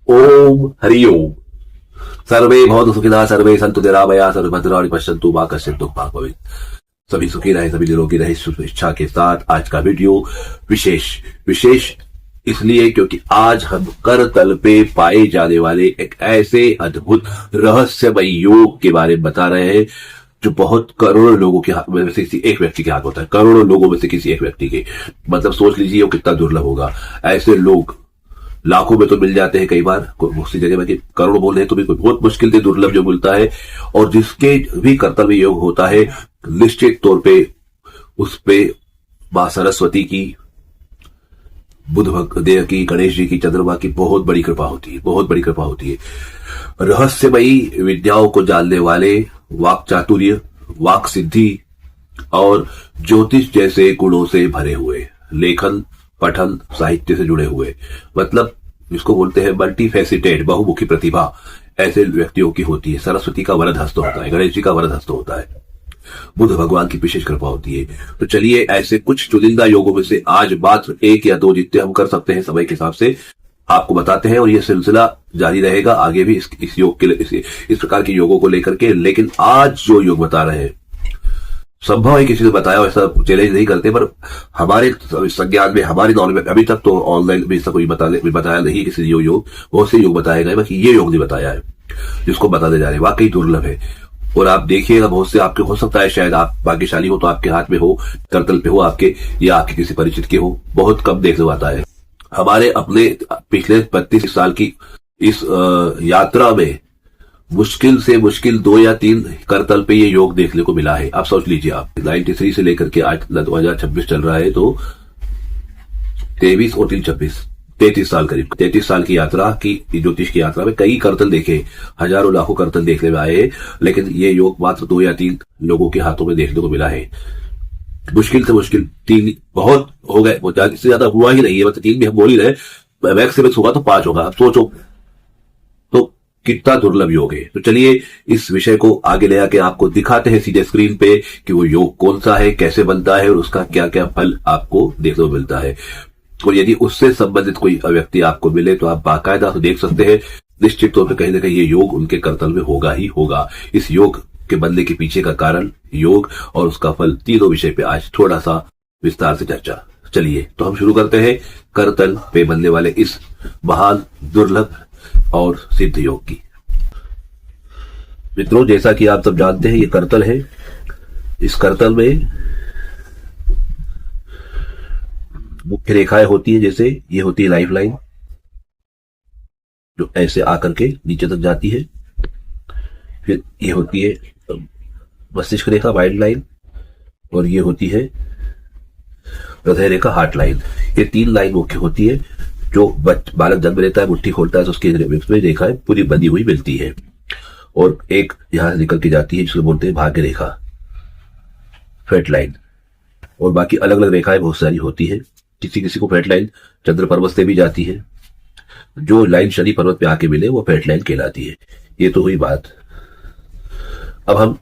ओम हरि ओम। सर्वे भवन्तु सुखिनः, सर्वे सन्तु निरामया, सर्वे भद्राणि पश्यन्तु मा कश्चित् दुःखभाग् भवेत्। सभी सुखी रहे, सभी निरोगी रहे, शुभ इच्छा के साथ आज का वीडियो विशेष इसलिए क्योंकि आज हम कर तल पे पाए जाने वाले एक ऐसे अद्भुत रहस्यमय योग के बारे में बता रहे हैं जो बहुत करोड़ों लोगों के हाथ में से किसी एक व्यक्ति के हाथ होता है। करोड़ों लोगों में से किसी एक व्यक्ति के, मतलब सोच लीजिए वो कितना दुर्लभ होगा। ऐसे लोग लाखों में तो मिल जाते हैं, कई बार उसी जगह में कि करोड़ों बोल रहे हैं तो भी कोई बहुत मुश्किल से दुर्लभ जो मिलता है, और जिसके भी कर्तव्य योग होता है निश्चित तौर पे उस पे मां सरस्वती की, बुध देव की, गणेश जी की, चंद्रमा की बहुत बड़ी कृपा होती है, बहुत बड़ी कृपा होती है। रहस्यमयी विद्याओं को जानने वाले, वाक चातुर्य, वाक सिद्धि और ज्योतिष जैसे गुणों से भरे हुए, लेखन पठन साहित्य से जुड़े हुए, मतलब जिसको बोलते हैं मल्टीफेसिटेड, बहुमुखी प्रतिभा ऐसे व्यक्तियों की होती है। सरस्वती का वरद हस्त होता है, गणेश जी का वरद हस्त होता है, बुध भगवान की विशेष कृपा होती है। तो चलिए ऐसे कुछ चुनिंदा योगों में से आज मात्र एक या दो, जितने हम कर सकते हैं समय के हिसाब से, आपको बताते हैं। और यह सिलसिला जारी रहेगा आगे भी इस योग के इस प्रकार के योगों को लेकर के। लेकिन आज जो योग बता रहे हैं, संभव है किसी ने बताया, ऐसा चैलेंज नहीं करते, पर हमारे संज्ञान में, हमारी नॉलेज में अभी तक तो ऑनलाइन भी इसका कोई बताया नहीं किसी ने योग। बहुत से योग बताए गए, बाकी ये योग नहीं बताया है जिसको बताने जा रहे हैं। वाकई दुर्लभ है। और आप देखिएगा बहुत से आपके हो सकता है, शायद आप भाग्यशाली हो तो आपके हाथ में हो, करतल पे हो आपके, या आपके किसी परिचित के हो, बहुत कम देखने आता है। हमारे अपने पिछले 32 साल की इस यात्रा में मुश्किल से मुश्किल 2 या 3 करतल पे ये योग देखने को मिला है। आप सोच लीजिए, आप 93 से लेकर के आज 2026 चल रहा है, तो 23 और 3 26 33 साल, करीब 33 साल की यात्रा की, ज्योतिष की यात्रा में कई करतल देखे, हजारों लाखों करतल देखने में आए, लेकिन ये योग मात्र 2 या 3 लोगों के हाथों में देखने को मिला है। मुश्किल से मुश्किल 3 बहुत हो गए, वो इससे ज्यादा हुआ ही नहीं है, मतलब 3 भी हम बोल ही रहे, मैक्सिमम होगा तो 5 होगा। आप सोचो तो कितना दुर्लभ योग है। तो चलिए इस विषय को आगे ले आके आपको दिखाते हैं सीधे स्क्रीन पे कि वो योग कौन सा है, कैसे बनता है और उसका क्या क्या फल आपको देखने को मिलता है। और यदि उससे संबंधित कोई व्यक्ति आपको मिले तो आप बाकायदा तो देख सकते हैं, निश्चित तौर पर कहीं ना कहीं ये योग उनके कर्तव्य में होगा ही होगा। इस योग के बनने के पीछे का कारण, योग और उसका फल, तीनों विषय पे आज थोड़ा सा विस्तार से चर्चा। चलिए तो हम शुरू करते हैं करतल पे बनने वाले इस महान, दुर्लभ और सिद्ध योग की। मित्रों, जैसा कि आप सब जानते हैं, ये करतल है। इस करतल में मुख्य रेखाएं होती है, जैसे ये होती है लाइफ लाइन, जो ऐसे आकर के नीचे तक जाती है। फिर ये होती है मस्तिष्क रेखा, वाइड लाइन, और ये होती है हृदय रेखा, हार्ट लाइन। ये 3 लाइन मुख्य होती है। जो बालक जन्म लेता है, मुट्ठी खोलता है, तो उसकी रेखाएं पूरी बंधी हुई मिलती है। और एक यहां से निकल के जाती है जिसको बोलते हैं भाग्य रेखा, फेट लाइन। और बाकी अलग अलग रेखाएं बहुत सारी होती है। किसी किसी को फेट लाइन चंद्र पर्वत से भी जाती है। जो लाइन शनि पर्वत पे आके मिले वो फेट लाइन कहलाती है। ये तो हुई बात। अब हम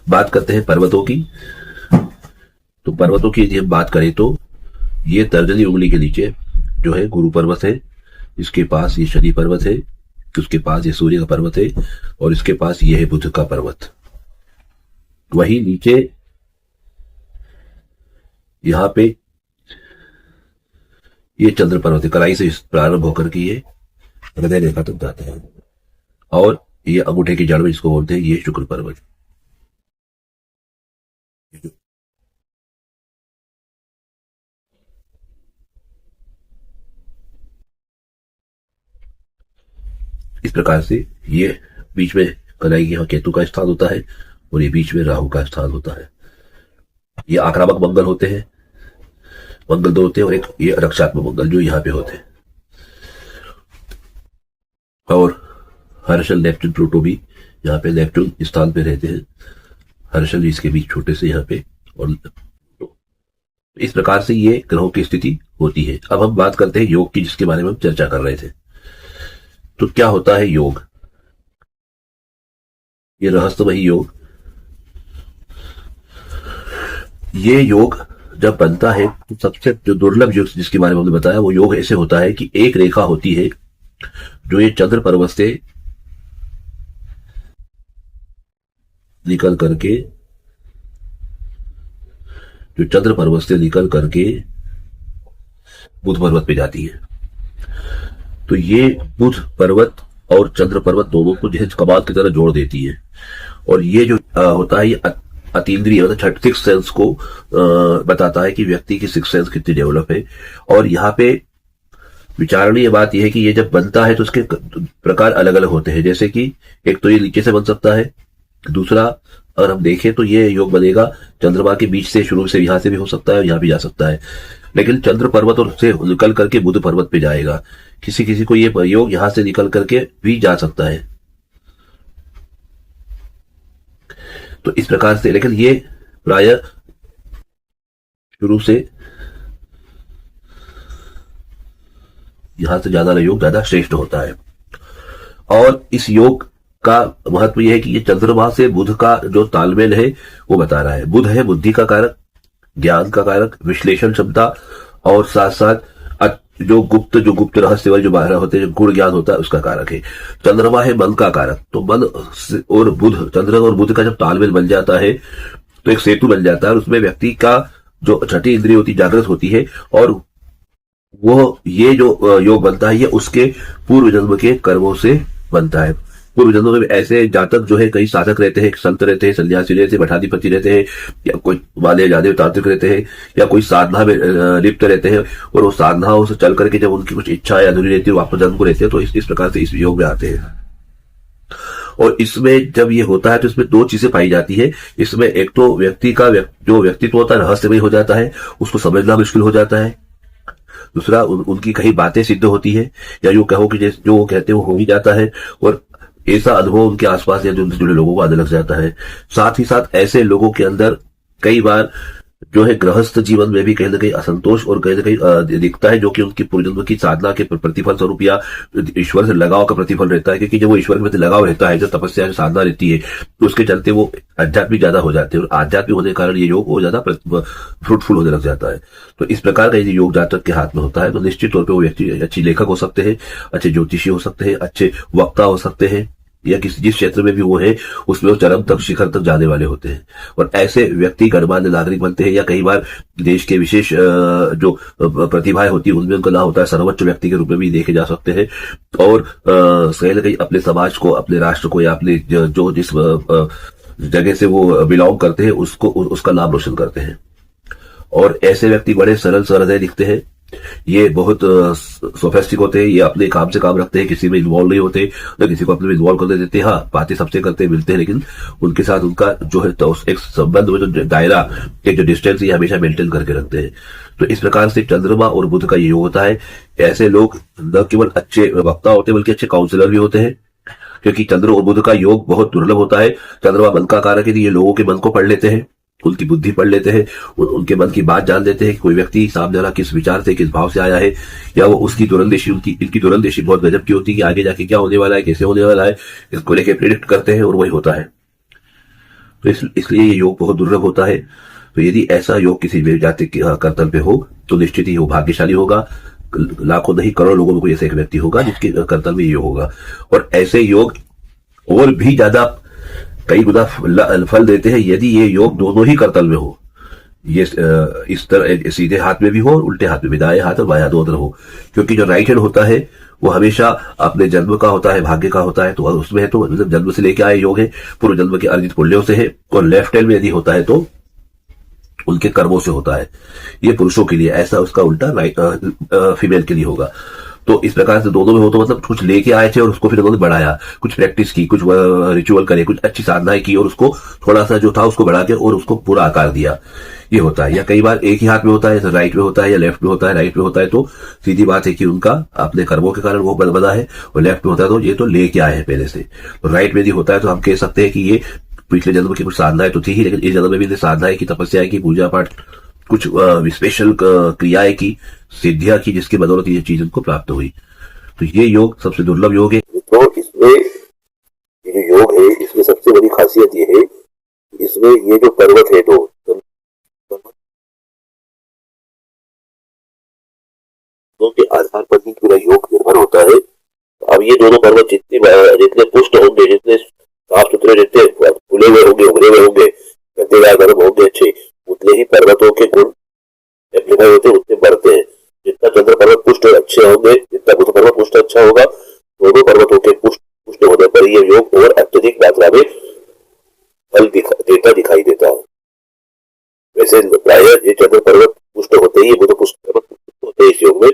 बात करते हैं पर्वतों की। तो पर्वतों की यदि हम बात करें तो ये तर्जनी उंगली के नीचे जो है गुरु पर्वत है, इसके पास ये शनि पर्वत है, उसके पास ये सूर्य का पर्वत है, और इसके पास ये है बुध का पर्वत। वही नीचे यहां पे ये चंद्र पर्वत है, कलाई से प्रारंभ होकर के ये हृदय रेखा तक जाते हैं। और ये अंगूठे की जड़ में जिसको बोलते हैं ये शुक्र पर्वत। इस प्रकार से ये बीच में कलाई, यहाँ केतु का स्थान होता है, और ये बीच में राहु का स्थान होता है। ये आक्रामक मंगल होते हैं, मंगल 2 होते हैं, और एक ये रक्षात्मक मंगल जो यहाँ पे होते हैं। और हर्षल, नेपच्यून, प्लूटो भी यहाँ पे नेपच्यून स्थान पे रहते हैं। हर्षल इसके बीच छोटे से यहाँ पे, और इस प्रकार से ये ग्रहों की स्थिति होती है। अब हम बात करते हैं योग की, जिसके बारे में हम चर्चा कर रहे थे। तो क्या होता है योग? ये रहस्यमयी योग, ये योग जब बनता है तो सबसे जो दुर्लभ योग जिसके बारे में हमने बताया, वो योग ऐसे होता है कि एक रेखा होती है जो ये चंद्र पर्वत से निकल करके जो चंद्र पर्वत से निकल करके बुध पर्वत पे जाती है। तो ये बुध पर्वत और चंद्र पर्वत दोनों को जो है कमाल की तरह जोड़ देती है। और ये जो होता है, ये अतीन्द्रिय मतलब सिक्स सेंस को बताता है कि व्यक्ति की सिक्स सेंस कितनी डेवलप है। और यहाँ पे विचारणीय बात यह है कि ये जब बनता है तो उसके प्रकार अलग अलग होते हैं। जैसे कि एक तो ये नीचे से बन सकता है, दूसरा अगर हम देखें तो ये योग बनेगा चंद्रमा के बीच से, शुरू से यहां से भी हो सकता है और यहां भी जा सकता है, लेकिन चंद्र पर्वत और से निकल करके बुध पर्वत पे जाएगा। किसी किसी को ये योग यहां से निकल करके भी जा सकता है। तो इस प्रकार से, लेकिन ये प्राय शुरू से यहां से ज्यादा योग ज्यादा श्रेष्ठ होता है। और इस योग का महत्व यह है कि ये चंद्रमा से बुध का जो तालमेल है वो बता रहा है। बुध है बुद्धि का कारक, ज्ञान का कारक, विश्लेषण क्षमता, और साथ साथ जो गुप्त रहस्य जो बाहर होते हैं, जो गुण ज्ञान होता है उसका कारक है। चंद्रमा है मन का कारक। तो मन और बुध, चंद्र और बुध का जब तालमेल बन जाता है तो एक सेतु बन जाता है, और उसमें व्यक्ति का जो छठी इंद्रिय होती जागृत होती है, और वो ये जो योग बनता है ये उसके पूर्व जन्म के कर्मों से बनता है। पूर्व जन्मों में ऐसे जातक जो है कई साधक रहते हैं, संत रहते हैं, सन्यासी रहते हैं, मठाधिपति रहते हैं, या कोई माले जादे तांत्रिक रहते हैं, या कोई साधना में लिप्त रहते हैं, और वो साधनाओं से चल करके जब उनकी कुछ इच्छा या अधूरी रहती है वापस जन्म को रहते हैं, तो इस प्रकार से इस योग में आते हैं। और इसमें जब ये होता है तो इसमें दो चीजें पाई जाती है। इसमें एक तो व्यक्ति का जो व्यक्तित्व होता है रहस्यमय हो जाता है, उसको समझना मुश्किल हो जाता है। दूसरा उनकी कई बातें सिद्ध होती है, या यूं कहो कि जो वो कहते हैं वो हो ही जाता है, और ऐसा अनुभव उनके आसपास या जो उनसे जुड़े लोगों को आने लग जाता है। साथ ही साथ ऐसे लोगों के अंदर कई बार जो है गृहस्थ जीवन में भी कहीं ना कहीं असंतोष और कहीं ना कहीं दिखता है, जो कि उनकी पूर्वजन्म की साधना के प्रतिफल स्वरूप या ईश्वर से लगाव का प्रतिफल रहता है। क्योंकि जब वो ईश्वर के प्रति लगाव रहता है, जो तपस्या साधना रहती है, तो उसके चलते वो आध्यात्मिक ज्यादा हो जाते हैं, और आध्यात्मिक होने के कारण ये योग वो ज्यादा फ्रूटफुल होने लग जाता है। तो इस प्रकार का यदि योग जातक के हाथ में होता है तो निश्चित तौर पर वो व्यक्ति अच्छी लेखक हो सकते हैं, अच्छे ज्योतिषी हो सकते हैं, अच्छे वक्ता हो सकते हैं, या किसी जिस क्षेत्र में भी वो है उसमें वो चरम तक, शिखर तक जाने वाले होते हैं। और ऐसे व्यक्ति गणमान्य नागरिक बनते हैं, या कई बार देश के विशेष जो प्रतिभाएं होती है उनमें उनका नाम होता है, सर्वोच्च व्यक्ति के रूप में भी देखे जा सकते हैं। और कहीं ना कहीं अपने समाज को, अपने राष्ट्र को, या अपने जो जिस जगह से वो बिलोंग करते हैं उसका नाम रोशन करते हैं। और ऐसे व्यक्ति बड़े सरल सहृदय दिखते हैं, ये बहुत सोफेस्टिक होते हैं, ये अपने काम से काम रखते हैं, किसी में इन्वॉल्व नहीं होते, न किसी को अपने में इन्वॉल्व करने देते हैं। हाँ, बातें सबसे करते हैं, मिलते हैं, लेकिन उनके साथ उनका जो है तो एक संबंध में जो दायरा, एक जो डिस्टेंस, ये हमेशा मेंटेन करके रखते हैं। तो इस प्रकार से चंद्रमा और बुध का ये योग होता है। ऐसे लोग न केवल अच्छे वक्ता होते हैं बल्कि अच्छे काउंसलर भी होते हैं, क्योंकि चंद्र और बुध का योग बहुत दुर्लभ होता है। चंद्रमा मन का कारक है, ये लोगों के मन को पढ़ लेते हैं, उनकी बुद्धि पढ़ लेते हैं, उनके मन की बात जान लेते हैं कि कोई व्यक्ति सामने वाला किस विचार से, किस भाव से आया है, या वो उसकी दूरंदेशी, इनकी दूरंदेशी बहुत गजब की होती है कि आगे जाके क्या होने वाला है, कैसे होने वाला है, इसको लेके प्रेडिक्ट करते हैं, और वही होता है। तो इसलिए ये योग बहुत दुर्लभ होता है। तो यदि ऐसा योग किसी जाति के कर्तव्य पे हो तो निश्चित ही वो भाग्यशाली होगा। लाखों नहीं करोड़ों लोगों में कोई ऐसा एक व्यक्ति होगा जिसके कर्तव्य ये होगा। और ऐसे योग और भी ज्यादा कई गुना फल देते हैं यदि ये योग दोनों ही कर्तव्य में हो। ये इस तरह सीधे हाथ में भी हो और उल्टे हाथ में भी, दाएं हाथ और बाएं हाथ दोनों तरफ हो। क्योंकि जो राइट हैंड होता है वो हमेशा अपने जन्म का होता है, भाग्य का होता है, तो उसमें है तो मतलब जन्म से लेके आए योग है, पूर्व जन्म के अर्जित पुण्यों से है। और लेफ्ट हैंड में यदि होता है तो उनके कर्मों से होता है। ये पुरुषों के लिए, ऐसा उसका उल्टा फीमेल के लिए होगा। तो इस प्रकार से दोनों में हो तो मतलब कुछ लेके आए थे और उसको फिर उन्होंने बढ़ाया, कुछ प्रैक्टिस की, कुछ रिचुअल करे, कुछ अच्छी साधनाएं की, और उसको थोड़ा सा जो था उसको बढ़ा के और उसको पूरा आकार दिया, ये होता है। या कई बार एक ही हाथ में होता है, राइट में होता है, या लेफ्ट में होता है। राइट में होता है तो सीधी बात है कि उनका अपने कर्मों के कारण वो बना है, और लेफ्ट में होता है तो ये तो लेके आए हैं पहले से। तो राइट में यदि होता है तो हम कह सकते हैं कि ये पिछले जन्म की कुछ साधनाएं तो थी ही, लेकिन इस जन्म में भी साधनाएं की, तपस्याएं की, पूजा पाठ, कुछ स्पेशल क्रियाएं की, सिद्धियां की, जिसकी बदौलत ये चीज उनको प्राप्त हुई। तो ये योग सबसे दुर्लभ योग है। तो इसमें ये जो योग है इसमें सबसे बड़ी खासियत ये है, इसमें ये जो पर्वत है दो के आधार पर ही पूरा योग निर्भर होता है। अब ये दोनों पर्वत जितने पुष्ट होंगे, जितने साफ सुथरे, जितने खुले हुए होंगे, उभरे हुए होंगे, गद्देदार गर्म होंगे अच्छे, उतने ही पर्वतों के गुण एम्प्लीफाई होते, उतने बढ़ते हैं। जितना चंद्र पर्वत पुष्ट अच्छे होंगे, जितना बुध पर्वत पुष्ट अच्छा होगा, दोनों पर्वतों के पुष्ट होने पर यह योग और अत्यधिक मात्रा में फल देता दिखाई देता है। वैसे प्राय ये चंद्र पर्वत पुष्ट होते ही बुध पुष्ट पर्वत होते हैं इस योग में,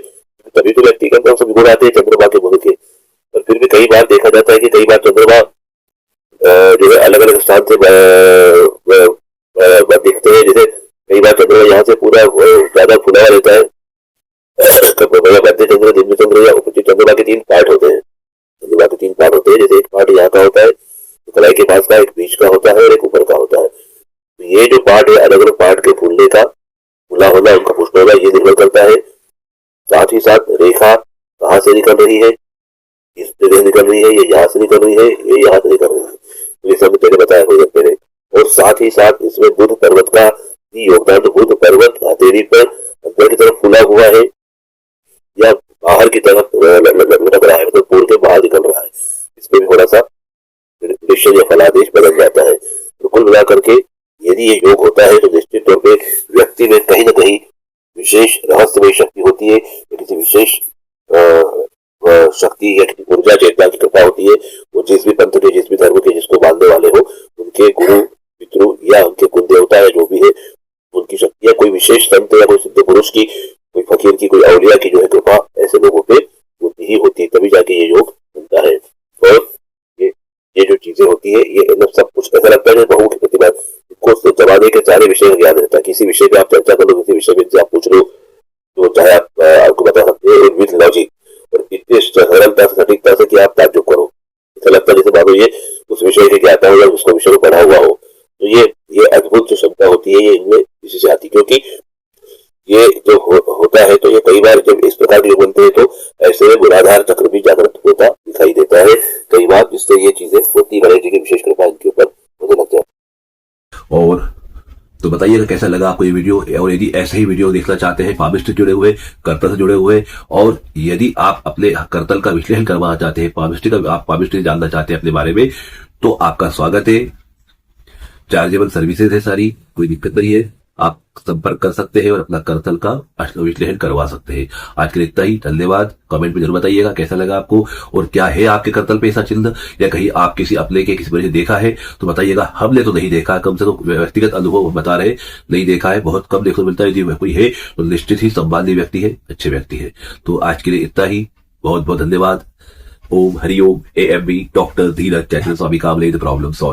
तभी तो व्यक्ति के अंदर सब गुण आते हैं चंद्रमा के बुध के। पर फिर भी कई बार देखा जाता है कि कई बार चंद्रमा जो है अलग अलग स्थान से दिखते हैं। जैसे कई बार चंद्रमा यहाँ से पूरा ज्यादा खुला हुआ रहता है, मध्य चंद्र, दिव्य चंद्र या उपचित चंद्रमा के 3 पार्ट होते हैं। चंद्रमा के 3 पार्ट होते हैं, जैसे एक पार्ट यहाँ का होता है, कलाई के पास का, एक बीच का होता है और एक ऊपर का होता है। तो ये जो पार्ट है, अलग अलग पार्ट के फूलने का, खुला होना, उनका पुष्ट होना, ये निर्भर करता है। साथ ही साथ रेखा कहाँ से निकल रही है, इस जगह निकल रही है, ये यहाँ से निकल रही है, ये यहाँ से निकल रही है, तो ये सब मैंने बताया हो सकते हैं। और साथ ही साथ इसमें बुध पर्वत का भी योगदान। तो बुध पर्वत हथेली पर अंदर की तरफ फूला हुआ है या बाहर की तरफ लटक रहा है, मतलब पूर्ण के बाहर निकल रहा है, इसमें भी थोड़ा सा प्रेडिक्शन या फलादेश बदल जाता है। तो कुल मिला करके यदि ये योग होता है तो निश्चित तौर पे व्यक्ति में कहीं ना कहीं विशेष रहस्यमय शक्ति होती है, या किसी विशेष शक्ति या किसी ऊर्जा चेतना की कृपा होती है। वो जिस भी पंथ के, जिस भी धर्म के, जिसको मानने वाले हो, उनके गुरु पितृ या उनके कुल देवता या जो भी है, उनकी शक्ति या कोई विशेष संत या कोई सिद्ध पुरुष की, कोई फकीर की, कोई औलिया की जो है कृपा ऐसे लोगों पे होती ही होती है, तभी जाके ये योग बनता है। और ये जो चीजें होती है, ये मतलब सब कुछ ऐसा लगता है बहु की प्रतिभा को जमाने के सारे विषय का ज्ञान रहता है। किसी विषय पे आप चर्चा कर लो, किसी विषय में आप पूछ लो, तो चाहे आप आपको बता सकते हैं विद लॉजिक और इतनी सरलता से, सटीकता से कि आप ताज्जुब करो। ऐसा लगता है जैसे मानो ये उस विषय के ज्ञाता हो या उसको विषय में पढ़ा हुआ हो। तो ये अद्भुत जो क्षमता होती है, ये इनमें इसी से आती, क्योंकि ये जो होता है, तो ये कई बार जब इस प्रकार के योग बनते हैं तो ऐसे में गुणाधार चक्र भी जागृत होता दिखाई देता है। कई बार इससे ये चीजें होती, गणेश जी की विशेष कृपा इनके ऊपर होने लग जाए। और तो बताइएगा कैसा लगा आपको ये वीडियो, और यदि ऐसे ही वीडियो देखना चाहते हैं पामिस्ट से जुड़े हुए, करतल से जुड़े हुए, और यदि आप अपने करतल का विश्लेषण करवाना चाहते हैं, आप पामिस्ट जानना चाहते हैं अपने बारे में, तो आपका स्वागत है। चार्जेबल सर्विसेज है सारी, कोई दिक्कत नहीं है, आप संपर्क कर सकते हैं और अपना करतल का विश्लेषण करवा सकते हैं। आज के लिए इतना ही, धन्यवाद। कमेंट में जरूर बताइएगा कैसा लगा आपको, और क्या है आपके करतल पे ऐसा चिन्ह, या कहीं आप किसी अपने के किसी वजह से देखा है तो बताइएगा। हमने तो नहीं देखा, कम से कम व्यक्तिगत अनुभव बता रहे, नहीं देखा है, बहुत कम देखने को मिलता है। यदि कोई है तो निश्चित ही सम्माननीय व्यक्ति है, अच्छे व्यक्ति है। तो आज के लिए इतना ही, बहुत बहुत धन्यवाद। Om Hariom. AMB doctor Dheeraj Chaitanya Swami Kamle, the problem solve.